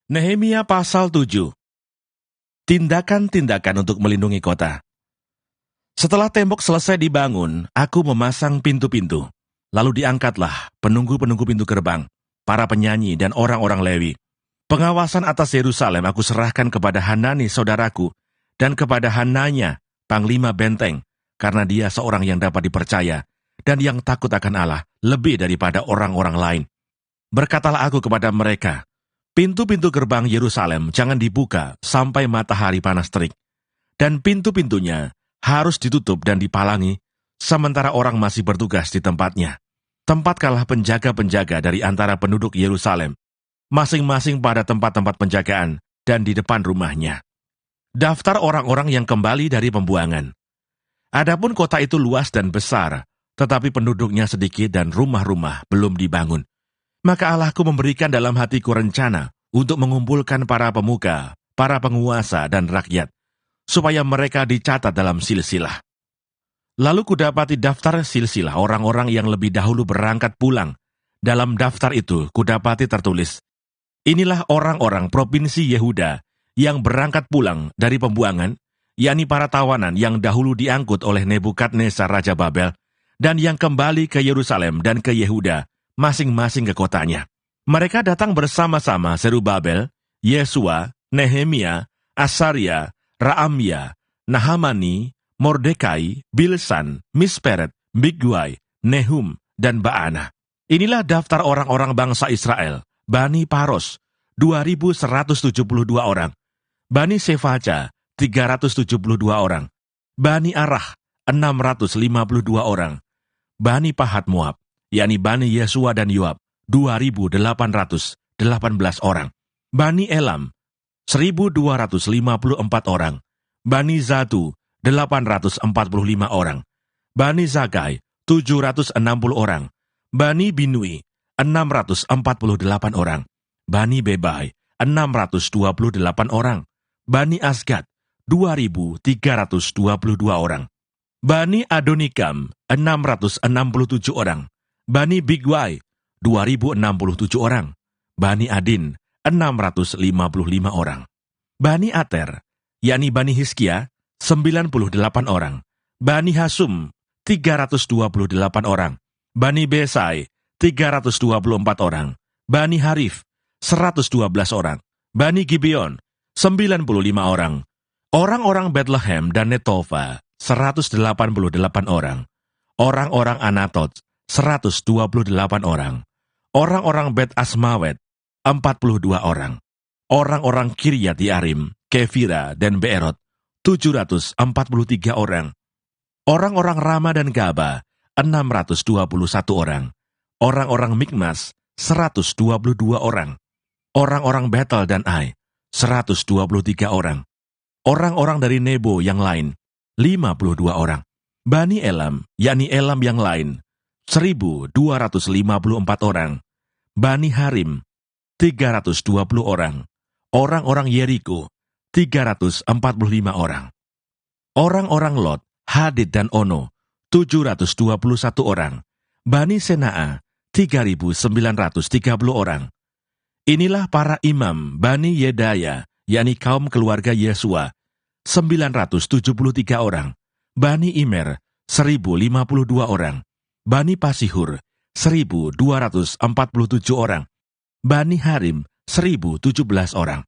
Nehemia pasal 7. Tindakan-tindakan untuk melindungi kota. Setelah tembok selesai dibangun, aku memasang pintu-pintu. Lalu diangkatlah penunggu-penunggu pintu gerbang, para penyanyi dan orang-orang Lewi. Pengawasan atas Yerusalem aku serahkan kepada Hanani saudaraku dan kepada Hananya, panglima benteng, karena dia seorang yang dapat dipercaya dan yang takut akan Allah lebih daripada orang-orang lain. Berkatalah aku kepada mereka, pintu-pintu gerbang Yerusalem jangan dibuka sampai matahari panas terik, dan pintu-pintunya harus ditutup dan dipalangi, sementara orang masih bertugas di tempatnya. Tempatkanlah penjaga-penjaga dari antara penduduk Yerusalem, masing-masing pada tempat-tempat penjagaan dan di depan rumahnya. Daftar orang-orang yang kembali dari pembuangan. Adapun kota itu luas dan besar, tetapi penduduknya sedikit dan rumah-rumah belum dibangun. Maka Allahku memberikan dalam hatiku rencana untuk mengumpulkan para pemuka, para penguasa dan rakyat, supaya mereka dicatat dalam silsilah. Lalu kudapati daftar silsilah orang-orang yang lebih dahulu berangkat pulang. Dalam daftar itu kudapati tertulis, inilah orang-orang provinsi Yehuda yang berangkat pulang dari pembuangan, yakni para tawanan yang dahulu diangkut oleh Nebukadnezar Raja Babel, dan yang kembali ke Yerusalem dan ke Yehuda, masing-masing ke kotanya. Mereka datang bersama-sama Zerubabel, Yesua, Nehemia, Asaria, Raamia, Nahamani, Mordekai, Bilsan, Misperet, Bigwai, Nehum, dan Baana. Inilah daftar orang-orang bangsa Israel. Bani Paros, 2.172 orang. Bani Sefaja, 372 orang. Bani Arah, 652 orang. Bani Pahat Moab, yakni Bani Yesua dan Yoab, 2.818 orang. Bani Elam, 1.254 orang. Bani Zatu, 845 orang. Bani Zakai, 760 orang. Bani Binui, 648 orang. Bani Bebai, 628 orang. Bani Asgad, 2.322 orang. Bani Adonikam, 667 orang. Bani Bigwai, 2.067 orang. Bani Adin, 655 orang. Bani Ater, yakni Bani Hiskia, 98 orang. Bani Hasum, 328 orang. Bani Besai, 324 orang. Bani Harif, 112 orang. Bani Gibeon, 95 orang. Orang-orang Bethlehem dan Netofa, 188 orang. Orang-orang Anatot, 128 orang. Orang-orang Bet Asmawet, 42 orang. Orang-orang Kiryat Yarim, Kefira, dan Beerot, 743 orang. Orang-orang Rama dan Gaba, 621 orang. Orang-orang Mikmas, 122 orang. Orang-orang Betel dan Ai, 123 orang. Orang-orang dari Nebo yang lain, 52 orang. Bani Elam, yakni Elam yang lain, 1.254 orang. Bani Harim, 320 orang. Orang-orang Yeriko, 345 orang. Orang-orang Lot, Hadid dan Ono, 721 orang. Bani Senaa, 3.930 orang. Inilah para imam Bani Yedaya, yakni kaum keluarga Yesua, 973 orang. Bani Imer, 1.052 orang. Bani Pasihur, 1.247 orang. Bani Harim, 1.017 orang.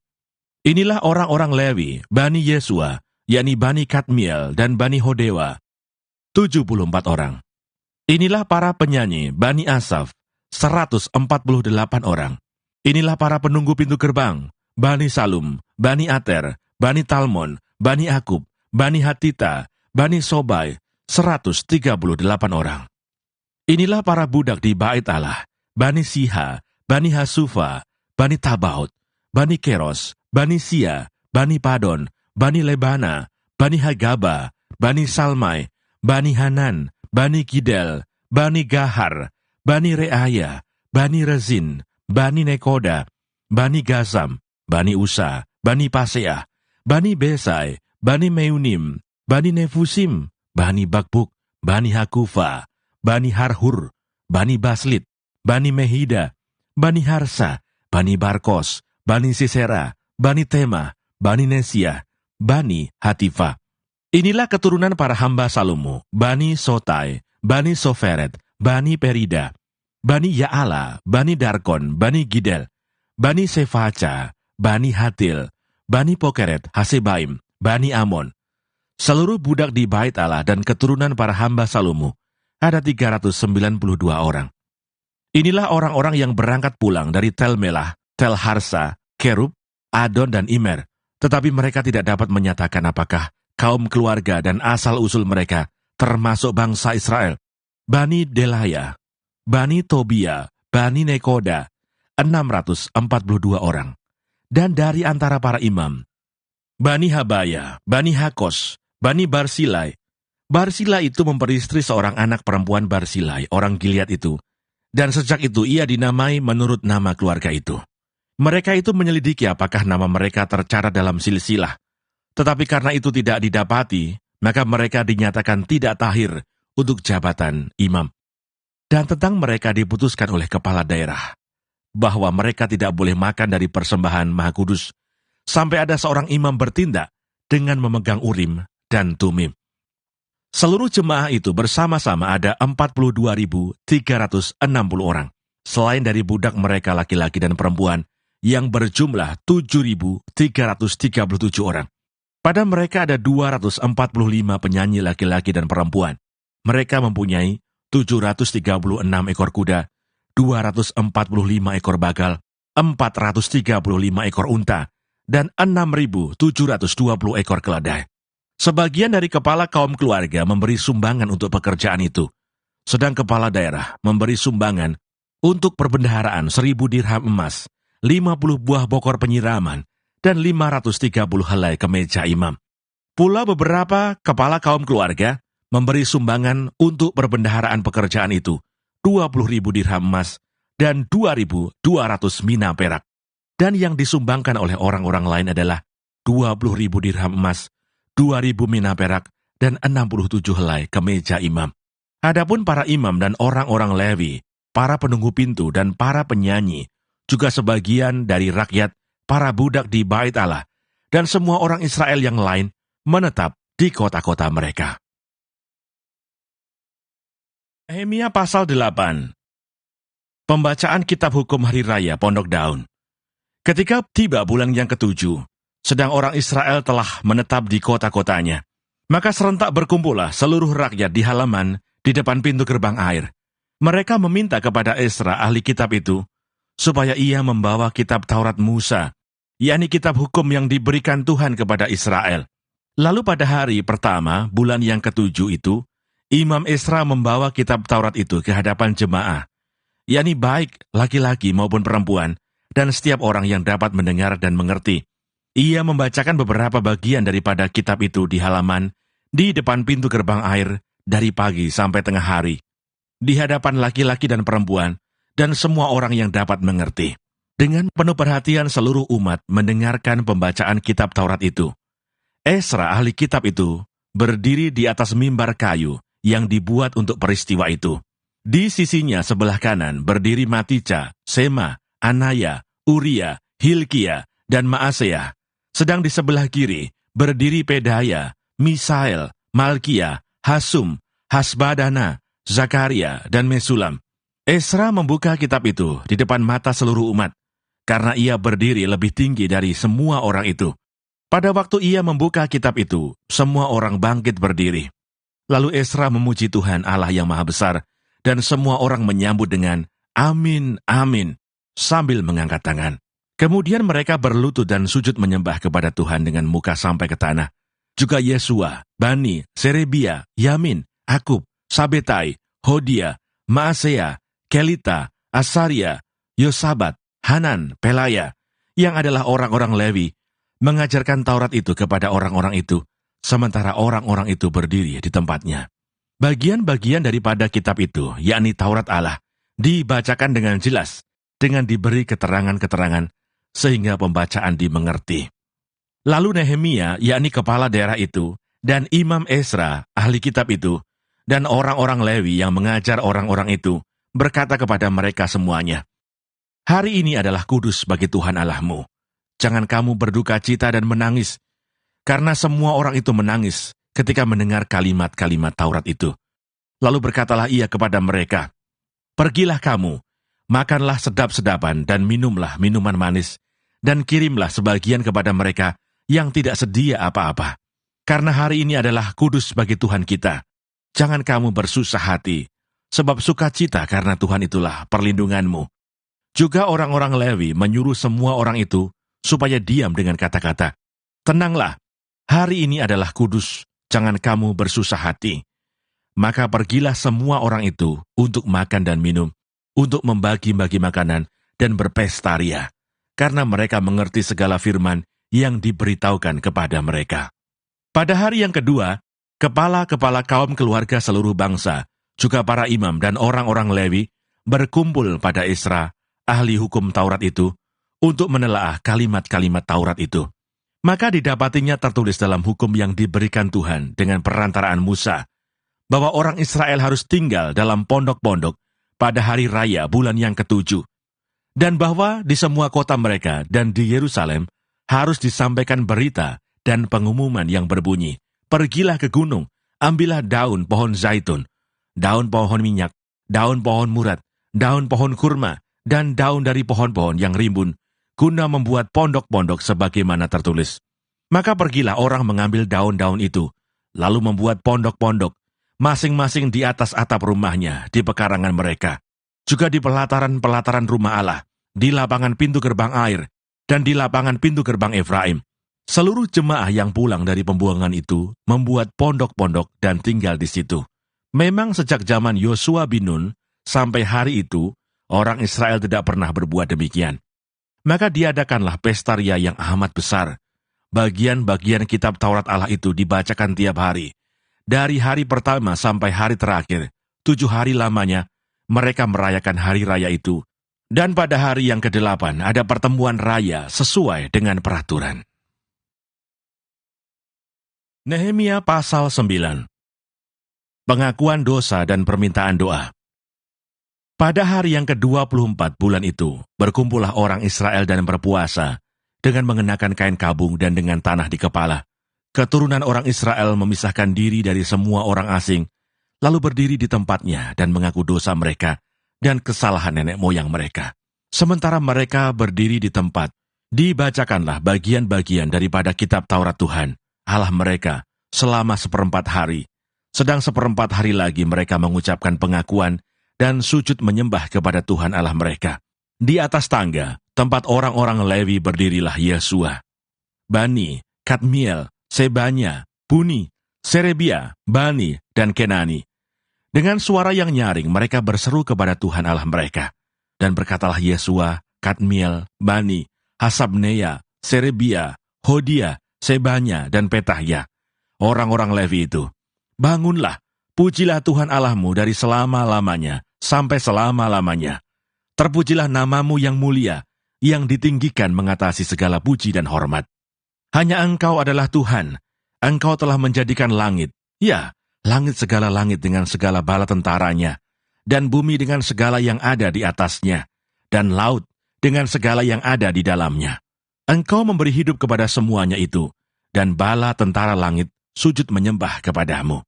Inilah orang-orang Lewi, Bani Yesua, yakni Bani Kadmiel dan Bani Hodewa, 74 orang. Inilah para penyanyi, Bani Asaf, 148 orang. Inilah para penunggu pintu gerbang, Bani Salum, Bani Ater, Bani Talmon, Bani Akub, Bani Hatita, Bani Sobai, 138 orang. Inilah para budak di Bait Allah, Bani Siha, Bani Hasufa, Bani Tabaut, Bani Keros, Bani Sia, Bani Padon, Bani Lebana, Bani Hagaba, Bani Salmai, Bani Hanan, Bani Gidel, Bani Gahar, Bani Reaya, Bani Rezin, Bani Nekoda, Bani Gazam, Bani Usa, Bani Paseah, Bani Besai, Bani Meunim, Bani Nefusim, Bani Bakbuk, Bani Hakufa, Bani Harhur, Bani Baslit, Bani Mehida, Bani Harsa, Bani Barkos, Bani Sisera, Bani Tema, Bani Nesia, Bani Hatifa. Inilah keturunan para hamba Salomo, Bani Sotai, Bani Soferet, Bani Perida, Bani Yaala, Bani Darkon, Bani Gidel, Bani Sefaca, Bani Hatil, Bani Pokeret, Hasebaim, Bani Amon. Seluruh budak di Bait Allah dan keturunan para hamba Salomo ada 392 orang. Inilah orang-orang yang berangkat pulang dari Tel Melah, Tel Harsa, Kerub, Adon dan Imer, tetapi mereka tidak dapat menyatakan apakah kaum keluarga dan asal-usul mereka termasuk bangsa Israel. Bani Delaya, Bani Tobia, Bani Nekoda, 642 orang. Dan dari antara para imam, Bani Habaya, Bani Hakos, Bani Barsilai. Barsilai itu memperistri seorang anak perempuan Barsilai, orang Gilead itu. Dan sejak itu ia dinamai menurut nama keluarga itu. Mereka itu menyelidiki apakah nama mereka tercatat dalam silsilah. Tetapi karena itu tidak didapati, maka mereka dinyatakan tidak tahir untuk jabatan imam. Dan tentang mereka diputuskan oleh kepala daerah, bahwa mereka tidak boleh makan dari persembahan Maha Kudus, sampai ada seorang imam bertindak dengan memegang Urim dan Tumim. Seluruh jemaah itu bersama-sama ada 42.360 orang, selain dari budak mereka laki-laki dan perempuan, yang berjumlah 7.337 orang. Pada mereka ada 245 penyanyi laki-laki dan perempuan. Mereka mempunyai 736 ekor kuda, 245 ekor bagal, 435 ekor unta, dan 6.720 ekor keledai. Sebagian dari kepala kaum keluarga memberi sumbangan untuk pekerjaan itu, sedang kepala daerah memberi sumbangan untuk perbendaharaan 1.000 dirham emas, 50 buah bokor penyiraman, dan 530 helai kemeja imam. Pula beberapa kepala kaum keluarga memberi sumbangan untuk perbendaharaan pekerjaan itu, 20.000 dirham emas, dan 2.200 mina perak. Dan yang disumbangkan oleh orang-orang lain adalah 20.000 dirham emas, 2.000 mina perak, dan 67 helai kemeja imam. Adapun para imam dan orang-orang Lewi, para penunggu pintu dan para penyanyi, juga sebagian dari rakyat, para budak di Bait Allah, dan semua orang Israel yang lain menetap di kota-kota mereka. Nehemia pasal 8. Pembacaan Kitab Hukum Hari Raya Pondok Daun. Ketika tiba bulan yang ke-7, sedang orang Israel telah menetap di kota-kotanya, maka serentak berkumpullah seluruh rakyat di halaman di depan pintu gerbang air. Mereka meminta kepada Esra ahli kitab itu, supaya ia membawa kitab Taurat Musa, yakni kitab hukum yang diberikan Tuhan kepada Israel. Lalu pada hari pertama, bulan yang ke-7 itu, Imam Esra membawa kitab Taurat itu ke hadapan jemaah, yakni baik laki-laki maupun perempuan, dan setiap orang yang dapat mendengar dan mengerti. Ia membacakan beberapa bagian daripada kitab itu di halaman, di depan pintu gerbang air, dari pagi sampai tengah hari, di hadapan laki-laki dan perempuan, dan semua orang yang dapat mengerti. Dengan penuh perhatian seluruh umat mendengarkan pembacaan kitab Taurat itu. Esra ahli kitab itu berdiri di atas mimbar kayu yang dibuat untuk peristiwa itu. Di sisinya sebelah kanan berdiri Matica, Sema, Anaya, Uria, Hilkia, dan Maaseah. Sedang di sebelah kiri berdiri Pedaya, Misael, Malkia, Hasum, Hasbadana, Zakaria, dan Mesulam. Esra membuka kitab itu di depan mata seluruh umat, karena ia berdiri lebih tinggi dari semua orang itu. Pada waktu ia membuka kitab itu, semua orang bangkit berdiri. Lalu Esra memuji Tuhan Allah yang Maha Besar, dan semua orang menyambut dengan Amin, Amin, sambil mengangkat tangan. Kemudian mereka berlutut dan sujud menyembah kepada Tuhan dengan muka sampai ke tanah. Juga Yesua, Bani, Serebia, Yamin, Akub, Sabetai, Hodia, Maaseah, Kelita, Asaria, Yosabat, Hanan, Pelaya, yang adalah orang-orang Lewi, mengajarkan Taurat itu kepada orang-orang itu, sementara orang-orang itu berdiri di tempatnya. Bagian-bagian daripada kitab itu, yakni Taurat Allah, dibacakan dengan jelas, dengan diberi keterangan-keterangan, sehingga pembacaan dimengerti. Lalu Nehemia, yakni kepala daerah itu, dan Imam Esra, ahli kitab itu, dan orang-orang Lewi yang mengajar orang-orang itu, berkata kepada mereka semuanya, "Hari ini adalah kudus bagi Tuhan Allahmu. jangan kamu berduka cita dan menangis, karena semua orang itu menangis ketika mendengar kalimat-kalimat Taurat itu. Lalu berkatalah ia kepada mereka, pergilah kamu, makanlah sedap-sedapan dan minumlah minuman manis, dan kirimlah sebagian kepada mereka yang tidak sedia apa-apa. Karena hari ini adalah kudus bagi Tuhan kita. Jangan kamu bersusah hati, sebab sukacita karena Tuhan itulah perlindunganmu. Juga orang-orang Lewi menyuruh semua orang itu supaya diam dengan kata-kata, tenanglah, hari ini adalah kudus, jangan kamu bersusah hati. Maka pergilah semua orang itu untuk makan dan minum, untuk membagi-bagi makanan dan berpesta ria, karena mereka mengerti segala firman yang diberitahukan kepada mereka. Pada hari yang kedua, kepala-kepala kaum keluarga seluruh bangsa, juga para imam dan orang-orang Lewi, berkumpul pada Ezra, ahli hukum Taurat itu, untuk menelaah kalimat-kalimat Taurat itu. Maka didapatinya tertulis dalam hukum yang diberikan Tuhan dengan perantaraan Musa, bahwa orang Israel harus tinggal dalam pondok-pondok pada hari raya bulan yang ke-7, dan bahwa di semua kota mereka dan di Yerusalem harus disampaikan berita dan pengumuman yang berbunyi, pergilah ke gunung, ambillah daun pohon zaitun, daun pohon minyak, daun pohon murad, daun pohon kurma, dan daun dari pohon-pohon yang rimbun, guna membuat pondok-pondok sebagaimana tertulis. Maka pergilah orang mengambil daun-daun itu, lalu membuat pondok-pondok, masing-masing di atas atap rumahnya, di pekarangan mereka, juga di pelataran-pelataran rumah Allah, di lapangan pintu gerbang air, dan di lapangan pintu gerbang Efraim. Seluruh jemaah yang pulang dari pembuangan itu membuat pondok-pondok dan tinggal di situ. Memang sejak zaman Yosua bin Nun sampai hari itu, orang Israel tidak pernah berbuat demikian. Maka diadakanlah pesta ria yang amat besar. Bagian-bagian kitab Taurat Allah itu dibacakan tiap hari. Dari hari pertama sampai hari terakhir, 7 hari lamanya, mereka merayakan hari raya itu. Dan pada hari yang ke-8 ada pertemuan raya sesuai dengan peraturan. Nehemia pasal 9. Pengakuan dosa dan permintaan doa. Pada hari yang ke-24 bulan itu, berkumpullah orang Israel dan berpuasa, dengan mengenakan kain kabung dan dengan tanah di kepala. Keturunan orang Israel memisahkan diri dari semua orang asing, lalu berdiri di tempatnya dan mengaku dosa mereka dan kesalahan nenek moyang mereka. Sementara mereka berdiri di tempat, dibacakanlah bagian-bagian daripada kitab Taurat Tuhan, Allah mereka, selama 1/4 hari. Sedang 1/4 hari lagi mereka mengucapkan pengakuan dan sujud menyembah kepada Tuhan Allah mereka. Di atas tangga, tempat orang-orang Lewi berdirilah Yesua, Bani, Kadmiel, Sebanya, Buni, Serebia, Bani, dan Kenani. Dengan suara yang nyaring mereka berseru kepada Tuhan Allah mereka. Dan berkatalah Yesua, Kadmiel, Bani, Hasabneya, Serebia, Hodia, Sebanya, dan Petahya, orang-orang Lewi itu, bangunlah, pujilah Tuhan Allahmu dari selama-lamanya sampai selama-lamanya. Terpujilah namamu yang mulia, yang ditinggikan mengatasi segala puji dan hormat. Hanya Engkau adalah Tuhan, Engkau telah menjadikan langit, ya, langit segala langit dengan segala bala tentaranya, dan bumi dengan segala yang ada di atasnya, dan laut dengan segala yang ada di dalamnya. Engkau memberi hidup kepada semuanya itu, dan bala tentara langit sujud menyembah kepadamu.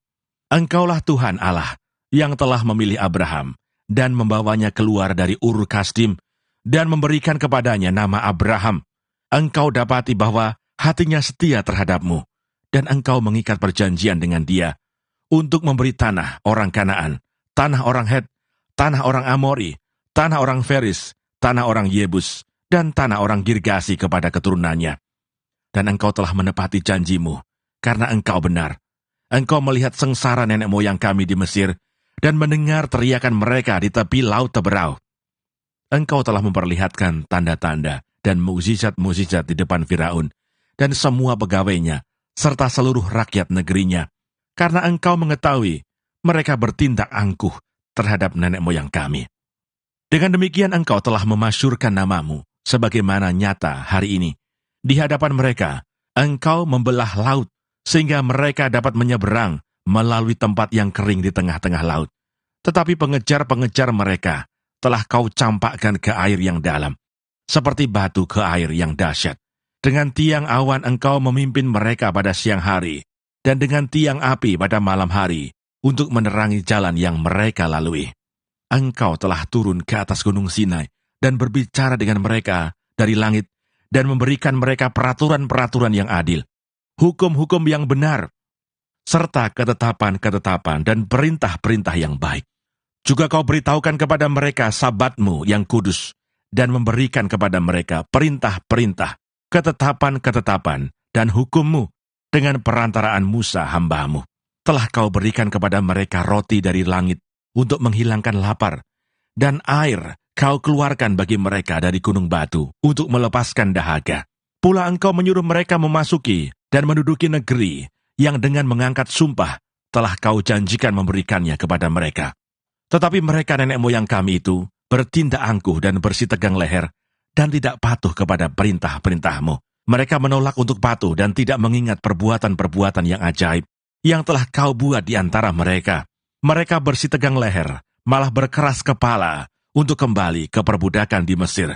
Engkaulah Tuhan Allah, yang telah memilih Abraham, dan membawanya keluar dari Ur Kasdim, dan memberikan kepadanya nama Abraham. Engkau dapati bahwa hatinya setia terhadapmu, dan engkau mengikat perjanjian dengan dia, untuk memberi tanah orang Kanaan, tanah orang Het, tanah orang Amori, tanah orang Feris, tanah orang Yebus, dan tanah orang Girgasi kepada keturunannya. Dan engkau telah menepati janjimu, karena engkau benar. Engkau melihat sengsara nenek moyang kami di Mesir, dan mendengar teriakan mereka di tepi laut Teberau. Engkau telah memperlihatkan tanda-tanda dan mukjizat-mukjizat di depan Firaun, dan semua pegawainya, serta seluruh rakyat negerinya, karena engkau mengetahui mereka bertindak angkuh terhadap nenek moyang kami. Dengan demikian engkau telah memasyurkan namamu, sebagaimana nyata hari ini. Di hadapan mereka, engkau membelah laut, sehingga mereka dapat menyeberang melalui tempat yang kering di tengah-tengah laut. Tetapi pengejar-pengejar mereka telah kau campakkan ke air yang dalam, seperti batu ke air yang dahsyat. Dengan tiang awan engkau memimpin mereka pada siang hari, dan dengan tiang api pada malam hari, untuk menerangi jalan yang mereka lalui. Engkau telah turun ke atas gunung Sinai, dan berbicara dengan mereka dari langit, dan memberikan mereka peraturan-peraturan yang adil, hukum-hukum yang benar, serta ketetapan-ketetapan dan perintah-perintah yang baik. Juga kau beritahukan kepada mereka sabatmu yang kudus, dan memberikan kepada mereka perintah-perintah, ketetapan-ketetapan, dan hukummu dengan perantaraan Musa hambamu. Telah kau berikan kepada mereka roti dari langit untuk menghilangkan lapar, dan air kau keluarkan bagi mereka dari gunung batu untuk melepaskan dahaga. Pula engkau menyuruh mereka memasuki dan menduduki negeri yang dengan mengangkat sumpah telah kau janjikan memberikannya kepada mereka. Tetapi mereka nenek moyang kami itu bertindak angkuh dan bersih tegang leher, dan tidak patuh kepada perintah-perintahmu. Mereka menolak untuk patuh dan tidak mengingat perbuatan-perbuatan yang ajaib yang telah kau buat di antara mereka. Mereka bersih tegang leher, malah berkeras kepala untuk kembali ke perbudakan di Mesir.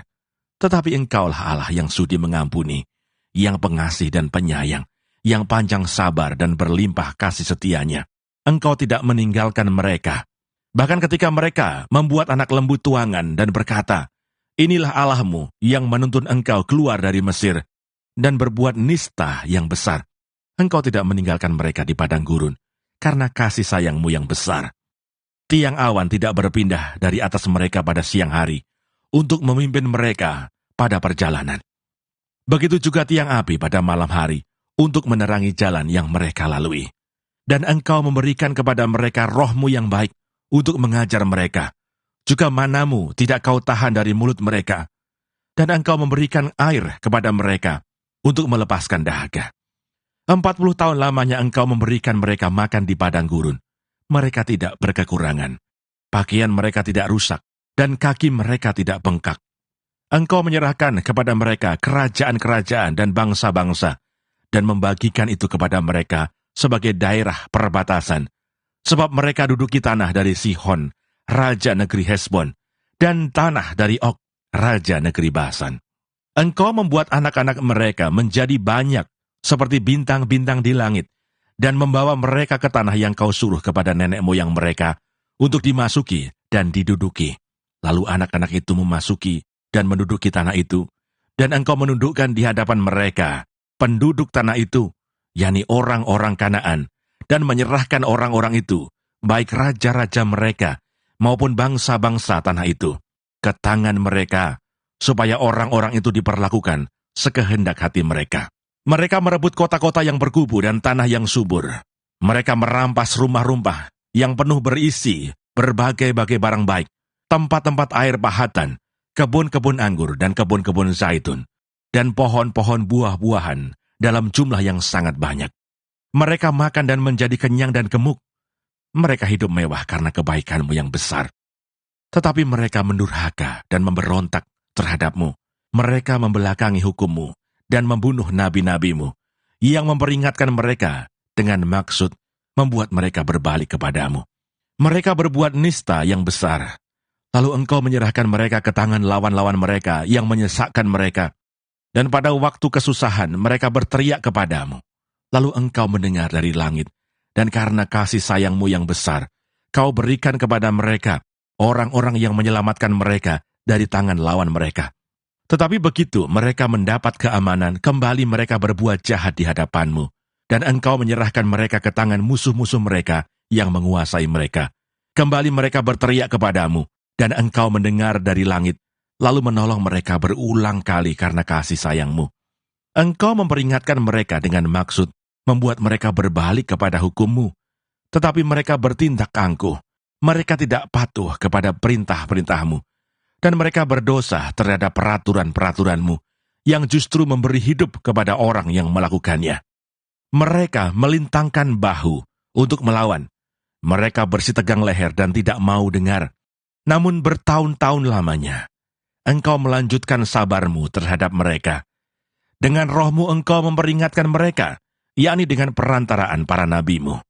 Tetapi engkaulah Allah yang sudi mengampuni, yang pengasih dan penyayang, yang panjang sabar dan berlimpah kasih setianya. Engkau tidak meninggalkan mereka. Bahkan ketika mereka membuat anak lembu tuangan dan berkata, "Inilah Allahmu yang menuntun engkau keluar dari Mesir," dan berbuat nista yang besar, engkau tidak meninggalkan mereka di padang gurun, karena kasih sayangmu yang besar. Tiang awan tidak berpindah dari atas mereka pada siang hari, untuk memimpin mereka pada perjalanan. Begitu juga tiang api pada malam hari, untuk menerangi jalan yang mereka lalui. Dan engkau memberikan kepada mereka rohmu yang baik, untuk mengajar mereka. Juga manamu tidak kau tahan dari mulut mereka. Dan engkau memberikan air kepada mereka, untuk melepaskan dahaga. 40 tahun lamanya engkau memberikan mereka makan di padang gurun. Mereka tidak berkekurangan. Pakaian mereka tidak rusak, dan kaki mereka tidak bengkak. Engkau menyerahkan kepada mereka kerajaan-kerajaan dan bangsa-bangsa, dan membagikan itu kepada mereka sebagai daerah perbatasan, sebab mereka duduki tanah dari Sihon, raja negeri Hesbon, dan tanah dari Og, raja negeri Basan. Engkau membuat anak-anak mereka menjadi banyak, seperti bintang-bintang di langit, dan membawa mereka ke tanah yang kau suruh kepada nenek moyang mereka, untuk dimasuki dan diduduki. Lalu anak-anak itu memasuki dan menduduki tanah itu, dan engkau menundukkan di hadapan mereka penduduk tanah itu, yakni orang-orang Kanaan, dan menyerahkan orang-orang itu, baik raja-raja mereka, maupun bangsa-bangsa tanah itu, ke tangan mereka, supaya orang-orang itu diperlakukan sekehendak hati mereka. Mereka merebut kota-kota yang berkubu dan tanah yang subur. Mereka merampas rumah-rumah yang penuh berisi berbagai-bagai barang baik, tempat-tempat air pahatan, kebun-kebun anggur dan kebun-kebun zaitun, dan pohon-pohon buah-buahan dalam jumlah yang sangat banyak. Mereka makan dan menjadi kenyang dan gemuk. Mereka hidup mewah karena kebaikanmu yang besar. Tetapi mereka mendurhaka dan memberontak terhadapmu. Mereka membelakangi hukummu dan membunuh nabi-nabimu, yang memperingatkan mereka dengan maksud membuat mereka berbalik kepadamu. Mereka berbuat nista yang besar. Lalu engkau menyerahkan mereka ke tangan lawan-lawan mereka yang menyesakkan mereka. Dan pada waktu kesusahan mereka berteriak kepadamu. Lalu engkau mendengar dari langit, dan karena kasih sayangmu yang besar, kau berikan kepada mereka orang-orang yang menyelamatkan mereka dari tangan lawan mereka. Tetapi begitu mereka mendapat keamanan, kembali mereka berbuat jahat di hadapanmu, dan engkau menyerahkan mereka ke tangan musuh-musuh mereka yang menguasai mereka. Kembali mereka berteriak kepadamu, dan engkau mendengar dari langit, lalu menolong mereka berulang kali karena kasih sayangmu. Engkau memperingatkan mereka dengan maksud membuat mereka berbalik kepada hukummu, tetapi mereka bertindak angkuh. Mereka tidak patuh kepada perintah-perintahmu, dan mereka berdosa terhadap peraturan-peraturanmu, yang justru memberi hidup kepada orang yang melakukannya. Mereka melintangkan bahu untuk melawan. Mereka bersih tegang leher dan tidak mau dengar. Namun bertahun-tahun lamanya, engkau melanjutkan sabarmu terhadap mereka. Dengan rohmu engkau memperingatkan mereka, yakni dengan perantaraan para nabimu.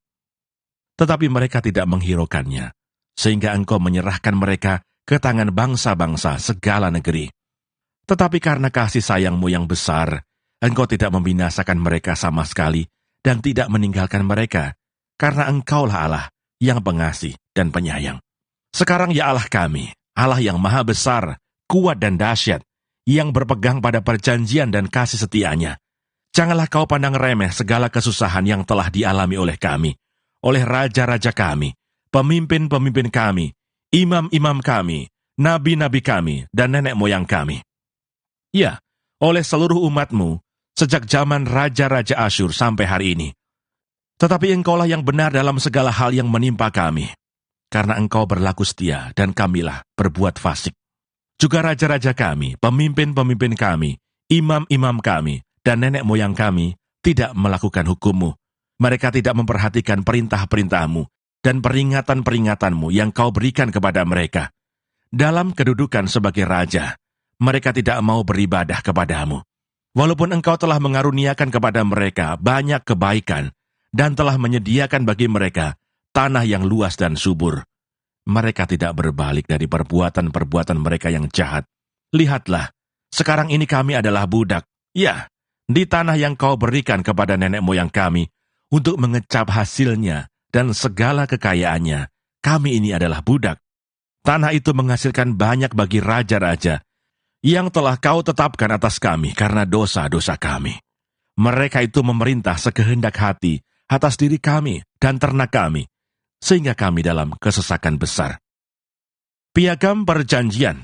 Tetapi mereka tidak menghiraukannya, sehingga engkau menyerahkan mereka ke tangan bangsa-bangsa segala negeri. Tetapi karena kasih sayangmu yang besar, Engkau tidak membinasakan mereka sama sekali dan tidak meninggalkan mereka, karena Engkaulah Allah yang pengasih dan penyayang. Sekarang ya Allah kami, Allah yang maha besar, kuat dan dahsyat, yang berpegang pada perjanjian dan kasih setianya. Janganlah kau pandang remeh segala kesusahan yang telah dialami oleh kami, oleh raja-raja kami, pemimpin-pemimpin kami, imam-imam kami, nabi-nabi kami, dan nenek moyang kami. Ya, oleh seluruh umatmu, sejak zaman raja-raja Asyur sampai hari ini. Tetapi engkaulah yang benar dalam segala hal yang menimpa kami, karena engkau berlaku setia dan kamilah berbuat fasik. Juga raja-raja kami, pemimpin-pemimpin kami, imam-imam kami, dan nenek moyang kami tidak melakukan hukum-Mu. Mereka tidak memperhatikan perintah-perintah-Mu dan peringatan-peringatanmu yang kau berikan kepada mereka. Dalam kedudukan sebagai raja, mereka tidak mau beribadah kepadamu. Walaupun engkau telah mengaruniakan kepada mereka banyak kebaikan dan telah menyediakan bagi mereka tanah yang luas dan subur, mereka tidak berbalik dari perbuatan-perbuatan mereka yang jahat. Lihatlah, sekarang ini kami adalah budak. Ya, di tanah yang kau berikan kepada nenek moyang kami untuk mengecap hasilnya dan segala kekayaannya, kami ini adalah budak. Tanah itu menghasilkan banyak bagi raja-raja yang telah kau tetapkan atas kami karena dosa-dosa kami. Mereka itu memerintah sekehendak hati atas diri kami dan ternak kami, sehingga kami dalam kesesakan besar. Piagam perjanjian.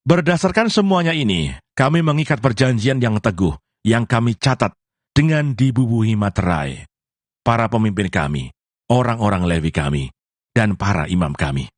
Berdasarkan semuanya ini, kami mengikat perjanjian yang teguh, yang kami catat dengan dibubuhi materai, para pemimpin kami, orang-orang Lewi kami, dan para imam kami.